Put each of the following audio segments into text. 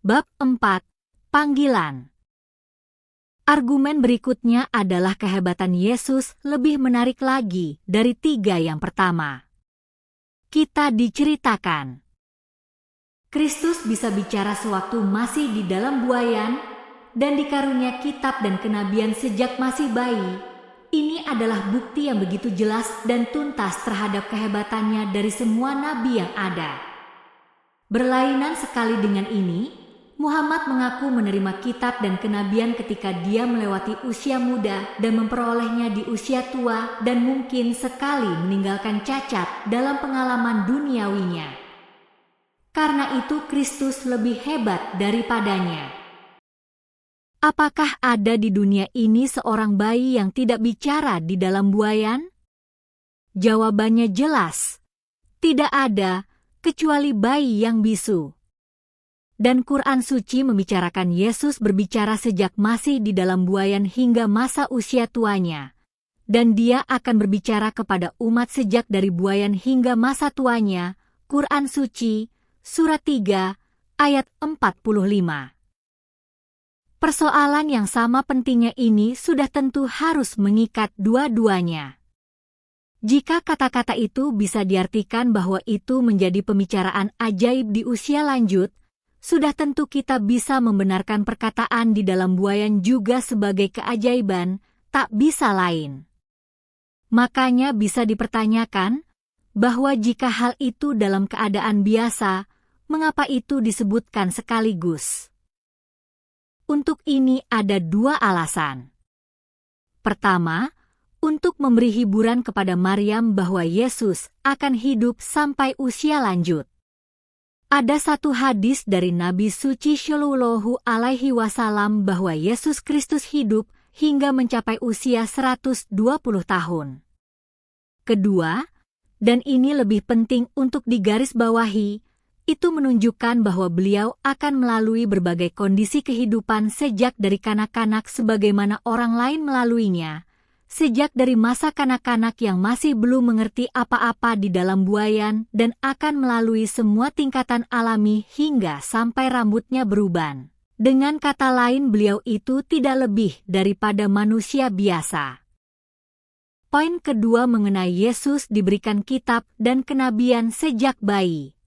Bab 4. Panggilan. Argumen berikutnya adalah kehebatan Yesus lebih menarik lagi dari 3 yang pertama. Kita diceritakan. Kristus bisa bicara sewaktu masih di dalam buayan dan dikarunia kitab dan kenabian sejak masih bayi. Ini adalah bukti yang begitu jelas dan tuntas terhadap kehebatannya dari semua nabi yang ada. Berlainan sekali dengan ini, Muhammad mengaku menerima kitab dan kenabian ketika dia melewati usia muda dan memperolehnya di usia tua dan mungkin sekali meninggalkan cacat dalam pengalaman duniawinya. Karena itu Kristus lebih hebat daripadanya. Apakah ada di dunia ini seorang bayi yang tidak bicara di dalam buayan? Jawabannya jelas. Tidak ada, kecuali bayi yang bisu. Dan Quran Suci membicarakan Yesus berbicara sejak masih di dalam buayan hingga masa usia tuanya. Dan dia akan berbicara kepada umat sejak dari buayan hingga masa tuanya. Quran Suci, Surat 3, ayat 45. Persoalan yang sama pentingnya ini sudah tentu harus mengikat dua-duanya. Jika kata-kata itu bisa diartikan bahwa itu menjadi pembicaraan ajaib di usia lanjut, sudah tentu kita bisa membenarkan perkataan di dalam buayan juga sebagai keajaiban, tak bisa lain. Makanya bisa dipertanyakan, bahwa jika hal itu dalam keadaan biasa, mengapa itu disebutkan sekaligus? Untuk ini ada 2 alasan. Pertama, untuk memberi hiburan kepada Maryam bahwa Yesus akan hidup sampai usia lanjut. Ada satu hadis dari Nabi Suci Shallallahu Alaihi Wasallam bahwa Yesus Kristus hidup hingga mencapai usia 120 tahun. Kedua, dan ini lebih penting untuk digarisbawahi, itu menunjukkan bahwa beliau akan melalui berbagai kondisi kehidupan sejak dari kanak-kanak sebagaimana orang lain melaluinya, sejak dari masa kanak-kanak yang masih belum mengerti apa-apa di dalam buayan dan akan melalui semua tingkatan alami hingga sampai rambutnya beruban. Dengan kata lain, beliau itu tidak lebih daripada manusia biasa. Poin kedua mengenai Yesus diberikan kitab dan kenabian sejak bayi.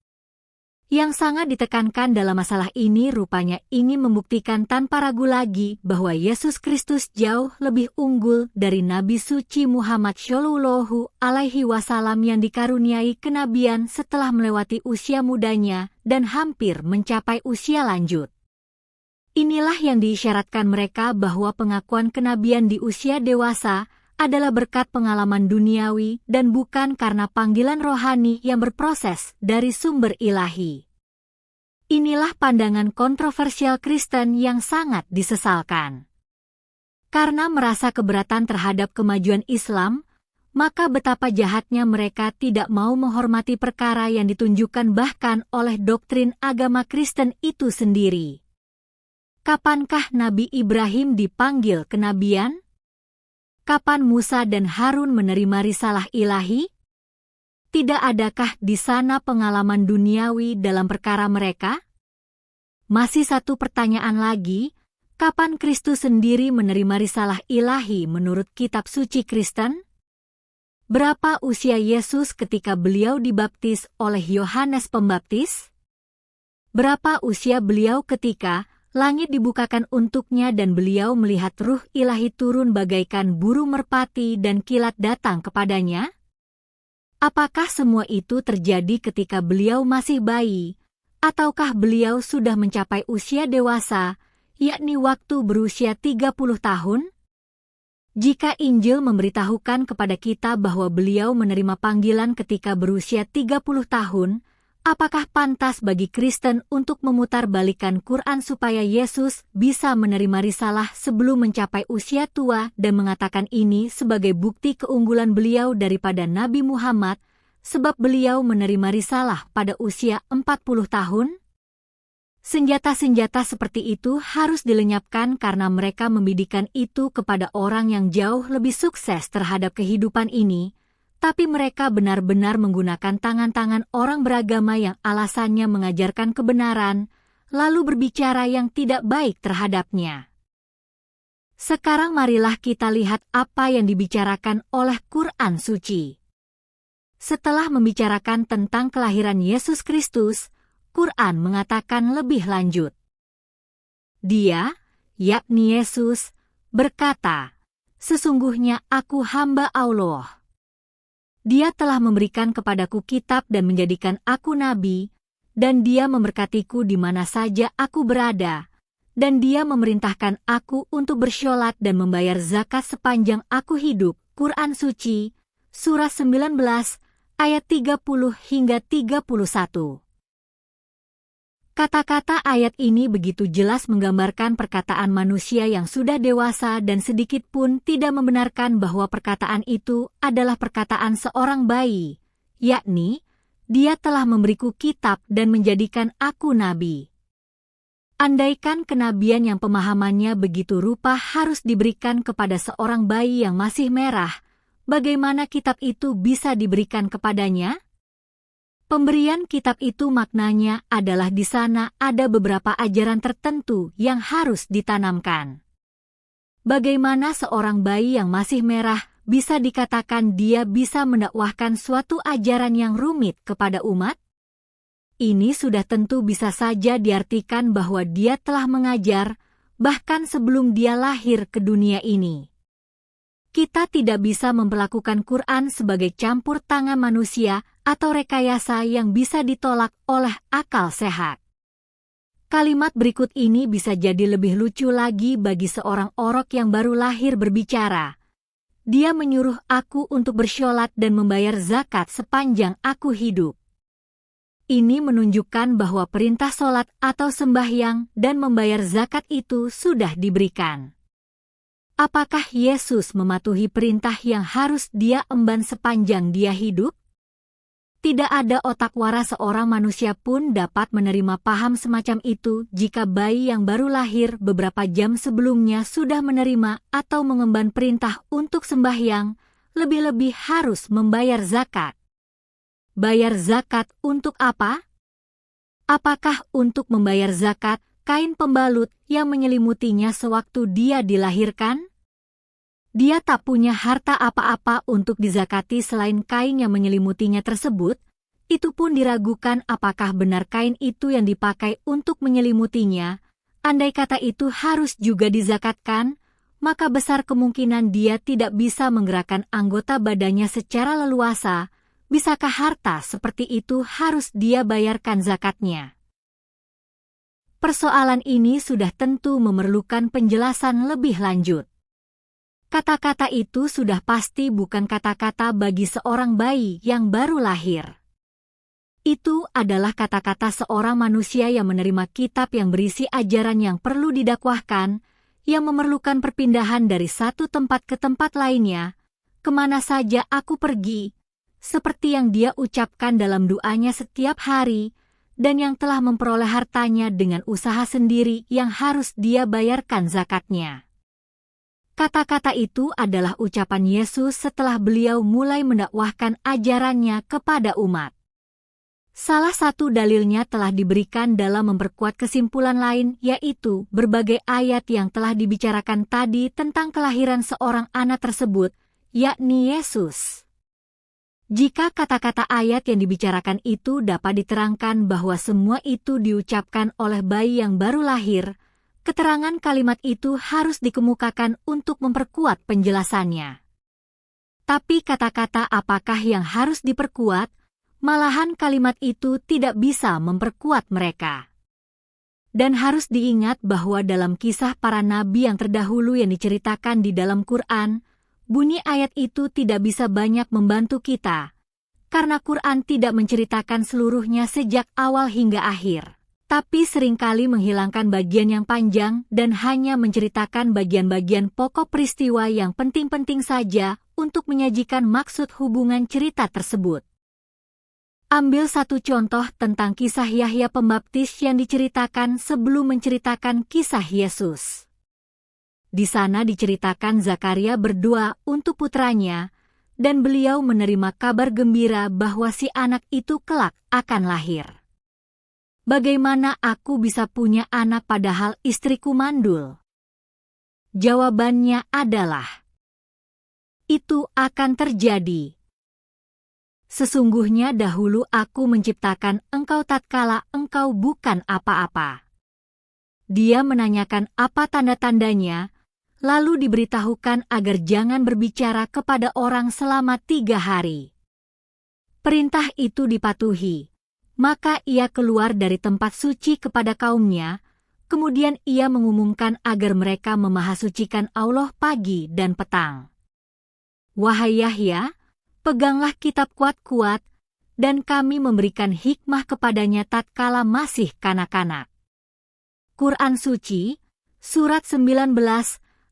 Yang sangat ditekankan dalam masalah ini rupanya ingin membuktikan tanpa ragu lagi bahwa Yesus Kristus jauh lebih unggul dari Nabi Suci Muhammad Shallallahu Alaihi Wasallam yang dikaruniai kenabian setelah melewati usia mudanya dan hampir mencapai usia lanjut. Inilah yang diisyaratkan mereka bahwa pengakuan kenabian di usia dewasa adalah berkat pengalaman duniawi dan bukan karena panggilan rohani yang berproses dari sumber ilahi. Inilah pandangan kontroversial Kristen yang sangat disesalkan. Karena merasa keberatan terhadap kemajuan Islam, maka betapa jahatnya mereka tidak mau menghormati perkara yang ditunjukkan bahkan oleh doktrin agama Kristen itu sendiri. Kapankah Nabi Ibrahim dipanggil kenabian? Kapan Musa dan Harun menerima risalah ilahi? Tidak adakah di sana pengalaman duniawi dalam perkara mereka? Masih satu pertanyaan lagi, kapan Kristus sendiri menerima risalah ilahi menurut kitab suci Kristen? Berapa usia Yesus ketika beliau dibaptis oleh Yohanes Pembaptis? Berapa usia beliau ketika langit dibukakan untuknya dan beliau melihat ruh ilahi turun bagaikan burung merpati dan kilat datang kepadanya? Apakah semua itu terjadi ketika beliau masih bayi, ataukah beliau sudah mencapai usia dewasa, yakni waktu berusia 30 tahun? Jika Injil memberitahukan kepada kita bahwa beliau menerima panggilan ketika berusia 30 tahun, apakah pantas bagi Kristen untuk memutarbalikkan Quran supaya Yesus bisa menerima risalah sebelum mencapai usia tua dan mengatakan ini sebagai bukti keunggulan beliau daripada Nabi Muhammad, sebab beliau menerima risalah pada usia 40 tahun? Senjata-senjata seperti itu harus dilenyapkan karena mereka membidikan itu kepada orang yang jauh lebih sukses terhadap kehidupan ini, tapi mereka benar-benar menggunakan tangan-tangan orang beragama yang alasannya mengajarkan kebenaran, lalu berbicara yang tidak baik terhadapnya. Sekarang marilah kita lihat apa yang dibicarakan oleh Quran Suci. Setelah membicarakan tentang kelahiran Yesus Kristus, Quran mengatakan lebih lanjut. Dia, yakni Yesus, berkata, "Sesungguhnya aku hamba Allah. Dia telah memberikan kepadaku kitab dan menjadikan aku nabi, dan Dia memberkatiku di mana saja aku berada, dan Dia memerintahkan aku untuk bersyolat dan membayar zakat sepanjang aku hidup." Quran Suci, Surah 19, ayat 30 hingga 31. Kata-kata ayat ini begitu jelas menggambarkan perkataan manusia yang sudah dewasa dan sedikit pun tidak membenarkan bahwa perkataan itu adalah perkataan seorang bayi, yakni, "Dia telah memberiku kitab dan menjadikan aku nabi." Andaikan kenabian yang pemahamannya begitu rupa harus diberikan kepada seorang bayi yang masih merah, bagaimana kitab itu bisa diberikan kepadanya? Pemberian kitab itu maknanya adalah di sana ada beberapa ajaran tertentu yang harus ditanamkan. Bagaimana seorang bayi yang masih merah bisa dikatakan dia bisa mendakwahkan suatu ajaran yang rumit kepada umat? Ini sudah tentu bisa saja diartikan bahwa dia telah mengajar, bahkan sebelum dia lahir ke dunia ini. Kita tidak bisa memperlakukan Quran sebagai campur tangan manusia atau rekayasa yang bisa ditolak oleh akal sehat. Kalimat berikut ini bisa jadi lebih lucu lagi bagi seorang orok yang baru lahir berbicara. Dia menyuruh aku untuk bersyolat dan membayar zakat sepanjang aku hidup. Ini menunjukkan bahwa perintah sholat atau sembahyang dan membayar zakat itu sudah diberikan. Apakah Yesus mematuhi perintah yang harus dia emban sepanjang dia hidup? Tidak ada otak waras seorang manusia pun dapat menerima paham semacam itu jika bayi yang baru lahir beberapa jam sebelumnya sudah menerima atau mengemban perintah untuk sembahyang, lebih-lebih harus membayar zakat. Bayar zakat untuk apa? Apakah untuk membayar zakat kain pembalut yang menyelimutinya sewaktu dia dilahirkan? Dia tak punya harta apa-apa untuk dizakati selain kain yang menyelimutinya tersebut. Itu pun diragukan apakah benar kain itu yang dipakai untuk menyelimutinya. Andai kata itu harus juga dizakatkan, maka besar kemungkinan dia tidak bisa menggerakkan anggota badannya secara leluasa. Bisakah harta seperti itu harus dia bayarkan zakatnya? Persoalan ini sudah tentu memerlukan penjelasan lebih lanjut. Kata-kata itu sudah pasti bukan kata-kata bagi seorang bayi yang baru lahir. Itu adalah kata-kata seorang manusia yang menerima kitab yang berisi ajaran yang perlu didakwahkan, yang memerlukan perpindahan dari satu tempat ke tempat lainnya, kemana saja aku pergi, seperti yang dia ucapkan dalam doanya setiap hari, dan yang telah memperoleh hartanya dengan usaha sendiri yang harus dia bayarkan zakatnya. Kata-kata itu adalah ucapan Yesus setelah beliau mulai mendakwahkan ajarannya kepada umat. Salah satu dalilnya telah diberikan dalam memperkuat kesimpulan lain, yaitu berbagai ayat yang telah dibicarakan tadi tentang kelahiran seorang anak tersebut, yakni Yesus. Jika kata-kata ayat yang dibicarakan itu dapat diterangkan bahwa semua itu diucapkan oleh bayi yang baru lahir, keterangan kalimat itu harus dikemukakan untuk memperkuat penjelasannya. Tapi kata-kata apakah yang harus diperkuat? Malahan kalimat itu tidak bisa memperkuat mereka. Dan harus diingat bahwa dalam kisah para nabi yang terdahulu yang diceritakan di dalam Quran, bunyi ayat itu tidak bisa banyak membantu kita, karena Quran tidak menceritakan seluruhnya sejak awal hingga akhir, tapi seringkali menghilangkan bagian yang panjang dan hanya menceritakan bagian-bagian pokok peristiwa yang penting-penting saja untuk menyajikan maksud hubungan cerita tersebut. Ambil satu contoh tentang kisah Yahya Pembaptis yang diceritakan sebelum menceritakan kisah Yesus. Di sana diceritakan Zakaria berdoa untuk putranya, dan beliau menerima kabar gembira bahwa si anak itu kelak akan lahir. Bagaimana aku bisa punya anak padahal istriku mandul? Jawabannya adalah, itu akan terjadi. Sesungguhnya dahulu aku menciptakan engkau tatkala engkau bukan apa-apa. Dia menanyakan apa tanda-tandanya, lalu diberitahukan agar jangan berbicara kepada orang selama 3 hari. Perintah itu dipatuhi, maka ia keluar dari tempat suci kepada kaumnya, kemudian ia mengumumkan agar mereka memahasucikan Allah pagi dan petang. Wahai Yahya, peganglah kitab kuat-kuat, dan kami memberikan hikmah kepadanya tatkala masih kanak-kanak. Quran Suci, Surat 19,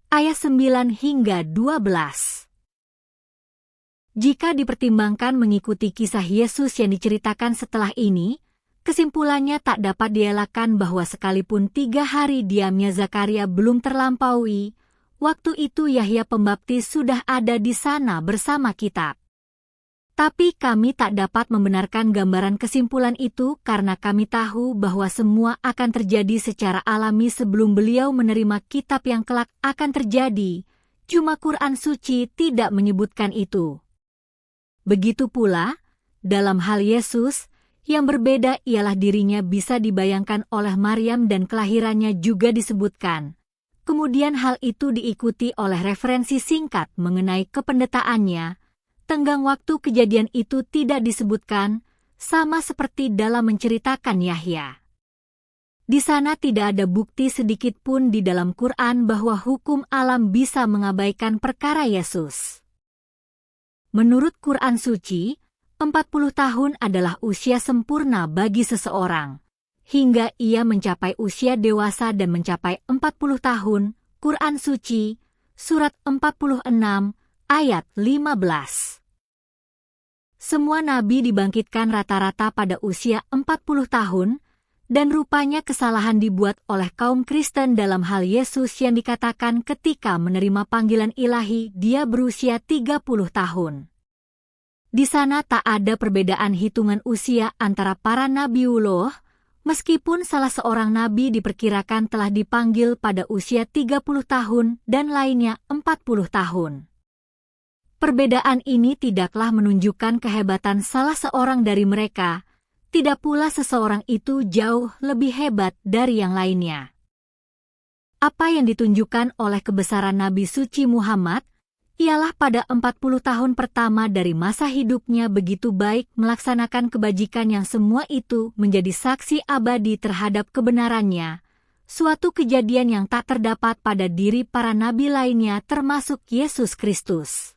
ayat 9 hingga 12. Jika dipertimbangkan mengikuti kisah Yesus yang diceritakan setelah ini, kesimpulannya tak dapat dielakkan bahwa sekalipun 3 hari diamnya Zakaria belum terlampaui, waktu itu Yahya Pembaptis sudah ada di sana bersama kitab. Tapi kami tak dapat membenarkan gambaran kesimpulan itu karena kami tahu bahwa semua akan terjadi secara alami sebelum beliau menerima kitab yang kelak akan terjadi, cuma Quran Suci tidak menyebutkan itu. Begitu pula, dalam hal Yesus, yang berbeda ialah dirinya bisa dibayangkan oleh Maryam dan kelahirannya juga disebutkan. Kemudian hal itu diikuti oleh referensi singkat mengenai kependetaannya. Tenggang waktu kejadian itu tidak disebutkan, sama seperti dalam menceritakan Yahya. Di sana tidak ada bukti sedikit pun di dalam Quran bahwa hukum alam bisa mengabaikan perkara Yesus. Menurut Quran Suci, 40 tahun adalah usia sempurna bagi seseorang. Hingga ia mencapai usia dewasa dan mencapai 40 tahun, Quran Suci, Surat 46, ayat 15. Semua nabi dibangkitkan rata-rata pada usia 40 tahun, dan rupanya kesalahan dibuat oleh kaum Kristen dalam hal Yesus yang dikatakan ketika menerima panggilan ilahi dia berusia 30 tahun. Di sana tak ada perbedaan hitungan usia antara para nabiullah, meskipun salah seorang nabi diperkirakan telah dipanggil pada usia 30 tahun dan lainnya 40 tahun. Perbedaan ini tidaklah menunjukkan kehebatan salah seorang dari mereka, tidak pula seseorang itu jauh lebih hebat dari yang lainnya. Apa yang ditunjukkan oleh kebesaran Nabi Suci Muhammad, ialah pada 40 tahun pertama dari masa hidupnya begitu baik melaksanakan kebajikan yang semua itu menjadi saksi abadi terhadap kebenarannya, suatu kejadian yang tak terdapat pada diri para nabi lainnya termasuk Yesus Kristus.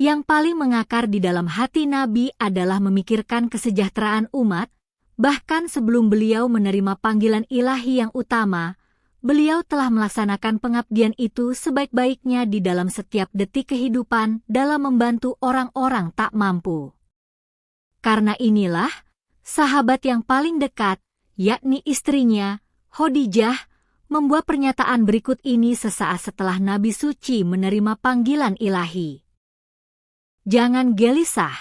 Yang paling mengakar di dalam hati Nabi adalah memikirkan kesejahteraan umat, bahkan sebelum beliau menerima panggilan ilahi yang utama, beliau telah melaksanakan pengabdian itu sebaik-baiknya di dalam setiap detik kehidupan dalam membantu orang-orang tak mampu. Karena inilah, sahabat yang paling dekat, yakni istrinya, Khadijah, membuat pernyataan berikut ini sesaat setelah Nabi Suci menerima panggilan ilahi. Jangan gelisah.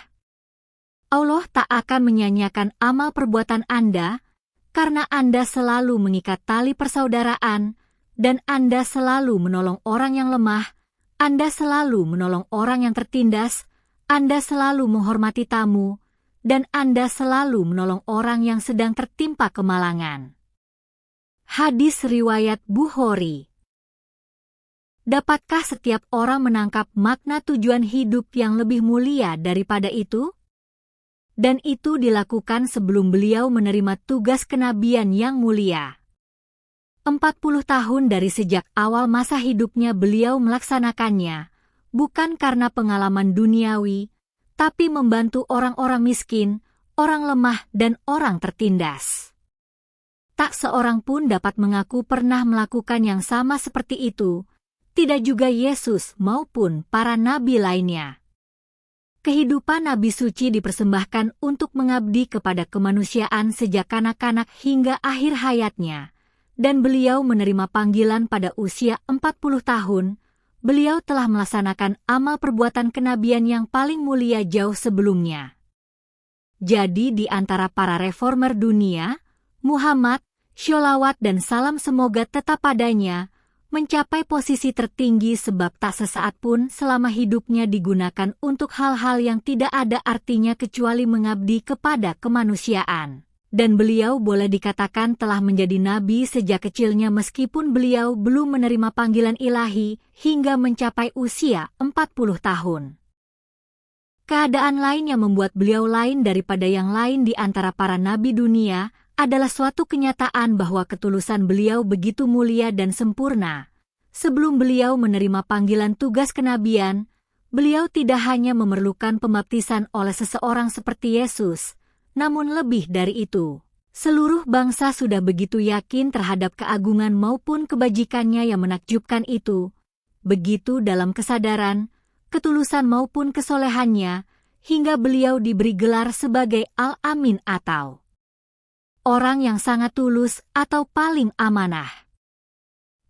Allah tak akan menyanyiakan amal perbuatan Anda, karena Anda selalu mengikat tali persaudaraan, dan Anda selalu menolong orang yang lemah, Anda selalu menolong orang yang tertindas, Anda selalu menghormati tamu, dan Anda selalu menolong orang yang sedang tertimpa kemalangan. Hadis riwayat Bukhari. Dapatkah setiap orang menangkap makna tujuan hidup yang lebih mulia daripada itu? Dan itu dilakukan sebelum beliau menerima tugas kenabian yang mulia. 40 tahun dari sejak awal masa hidupnya beliau melaksanakannya, bukan karena pengalaman duniawi, tapi membantu orang-orang miskin, orang lemah dan orang tertindas. Tak seorang pun dapat mengaku pernah melakukan yang sama seperti itu, tidak juga Yesus maupun para nabi lainnya. Kehidupan Nabi Suci dipersembahkan untuk mengabdi kepada kemanusiaan sejak kanak-kanak hingga akhir hayatnya, dan beliau menerima panggilan pada usia 40 tahun, beliau telah melaksanakan amal perbuatan kenabian yang paling mulia jauh sebelumnya. Jadi di antara para reformer dunia, Muhammad, sholawat dan salam semoga tetap padanya, mencapai posisi tertinggi sebab tak sesaat pun selama hidupnya digunakan untuk hal-hal yang tidak ada artinya kecuali mengabdi kepada kemanusiaan. Dan beliau boleh dikatakan telah menjadi nabi sejak kecilnya meskipun beliau belum menerima panggilan ilahi hingga mencapai usia 40 tahun. Keadaan lain yang membuat beliau lain daripada yang lain di antara para nabi dunia adalah suatu kenyataan bahwa ketulusan beliau begitu mulia dan sempurna. Sebelum beliau menerima panggilan tugas kenabian, beliau tidak hanya memerlukan pembaptisan oleh seseorang seperti Yesus, namun lebih dari itu. Seluruh bangsa sudah begitu yakin terhadap keagungan maupun kebajikannya yang menakjubkan itu. Begitu dalam kesadaran, ketulusan maupun kesolehannya, hingga beliau diberi gelar sebagai Al-Amin atau orang yang sangat tulus atau paling amanah.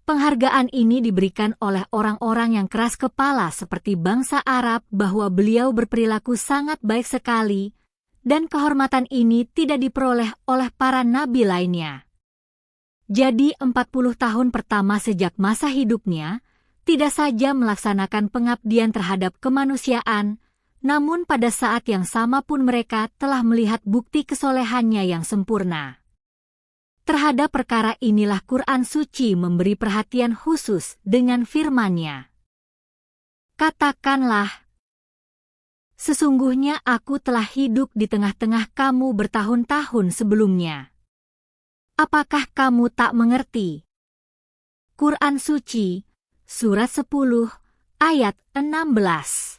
Penghargaan ini diberikan oleh orang-orang yang keras kepala seperti bangsa Arab bahwa beliau berperilaku sangat baik sekali, dan kehormatan ini tidak diperoleh oleh para nabi lainnya. Jadi 40 tahun pertama sejak masa hidupnya, tidak saja melaksanakan pengabdian terhadap kemanusiaan, namun pada saat yang sama pun mereka telah melihat bukti kesolehannya yang sempurna. Terhadap perkara inilah Quran Suci memberi perhatian khusus dengan firman-Nya. Katakanlah, sesungguhnya aku telah hidup di tengah-tengah kamu bertahun-tahun sebelumnya. Apakah kamu tak mengerti? Quran Suci, Surat 10, ayat 16.